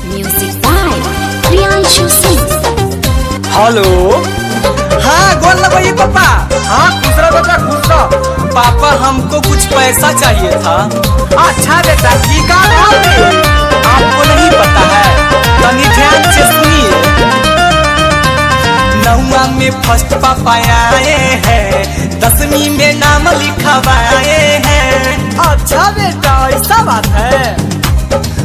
Music by Priyanshu Singh. Hello. हाँ गोल लगोई पापा। हाँ खुश रहो बेटा खुश रहो। पापा हमको कुछ पैसा चाहिए था। अच्छा बेटा ठीक है। आपको नहीं पता है, तनी ध्यान से सुनिए। 9वीं में फर्स्ट पापा आए हैं, 10वीं में नाम लिखवाए हैं। अच्छा बेटा ऐसा बात है।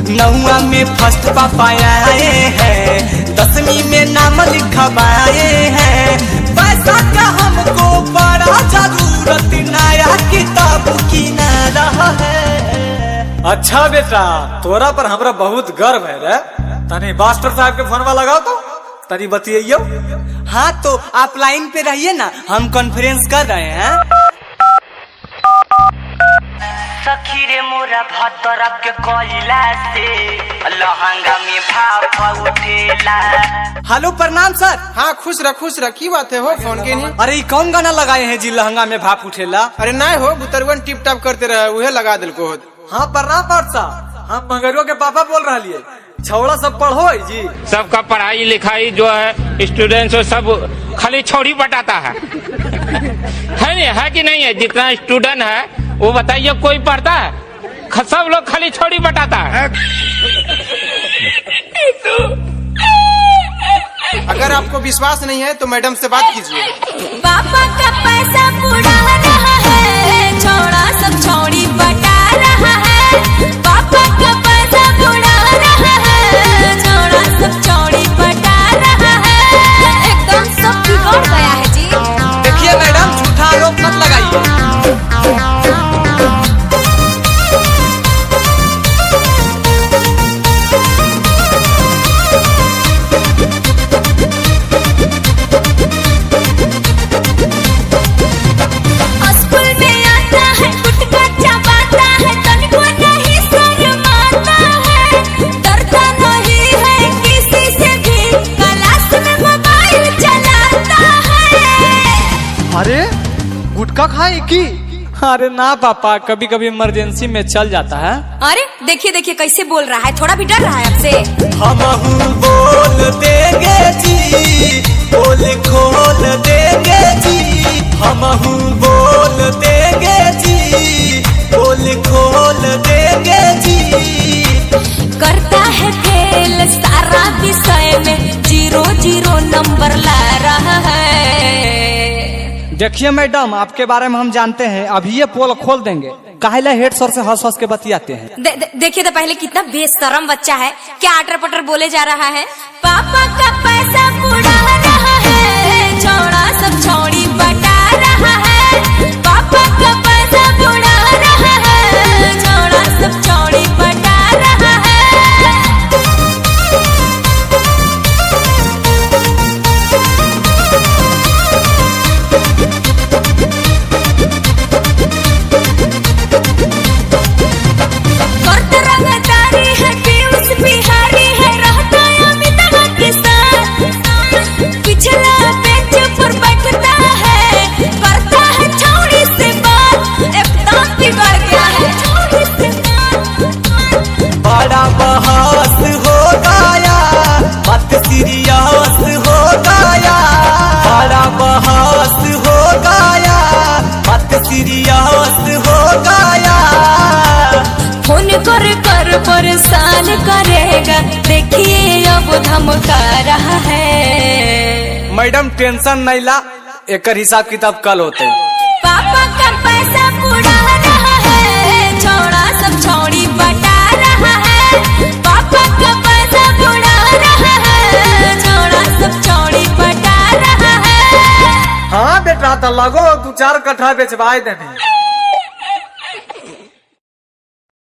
9वीं में फर्स्ट पापा आए हैं, 10वीं में नाम लिखवाए हैं। पैसा का हमको बड़ा जरूरत, नया किताब की ना रहा है। अच्छा बेटा तोरा पर हमरा बहुत गर्व है रे। तनी मास्टर साहब के फोनवा लगाओ तो तनी बतियो। हाँ तो आप लाइन पे रहिए ना, हम कॉन्फ्रेंस कर रहे हैं। सखी रे मोरा भतरा के कोयला से लहंगा में भाप उठेला। हेलो प्रणाम सर। हाँ खुश रह की बात है हो फोन के नहीं। अरे कौन गाना लगाए हैं जी लहंगा में भाप उठेला? अरे ना हो बुतरवन टिप टाप करते रहे उहे लगा दिल को। हाँ प्रणाम पाठसा, हम मंगरुआ के पापा बोल रहा लिए। छौड़ा सब पढ़ो है जी। सबका पढ़ाई लिखाई जो है स्टूडेंट्स सब खाली छोड़ी बटाता है नहीं है कि नहीं है? जितना स्टूडेंट है वो बताइए कोई पढ़ता है? सब लोग खाली छोड़ी बटाता है। अगर आपको विश्वास नहीं है तो मैडम से बात कीजिए। पापा का पैसा उड़ा रहा है, छोड़ा सब छोड़ी बटा रहा है। पापा का पैसा उड़ा रहा है, छोड़ा सब छोड़ी बटा रहा है। एकदम सब बिगड़ गया है जी। देखिए मैडम झूठा आरोप मत लगाइए। अरे गुटखा खाए की? अरे ना पापा, कभी कभी इमरजेंसी में चल जाता है। अरे देखिए देखिए कैसे बोल रहा है, थोड़ा भी डर रहा है आपसे। हम बोल देंगे जी, बोल खोल देंगे जी। हम बोल देंगे जी, बोल खोल देंगे जी। करता है फेल सारा विषय में, 0 नंबर ला रहा है। देखिए मैडम आपके बारे में हम जानते हैं, अभी ये पोल खोल देंगे। काहेला हेड सर से हंस हंस के बतियाते हैं। देखिए तो पहले कितना बेशरम बच्चा है, क्या अटर पटर बोले जा रहा है। पापा का पैसा उड़ा रहा है, छोड़ा सब छोड़ी बटा रहा है। पापा का पैसा उड़ा रहा है, छोड़ा सब छोड़ी बटा रहा है। पिछला बेंच पर बैठता है, करता है छौड़ी से बात, एकदम बिगड़ गया है छौड़ी से बात। बड़ा बहस हो गया, बात सीरियस हो गया। बड़ा बहस हो गया, बात सीरियस हो गया। फोन कर कर परेशान करेगा, देखिए अब धमका रहा है। मैडम टेंशन नहीं ला, एक हिसाब किताब कल होते। पापा का पैसा उड़ा रहा है, छोड़ा सब छोड़ी बटा रहा है। पापा का पैसा उड़ा रहा है, छोड़ा सब छोड़ी बटा रहा है। हाँ बेटा तो लगो 2-4 कट्ठा बेचवाए देने।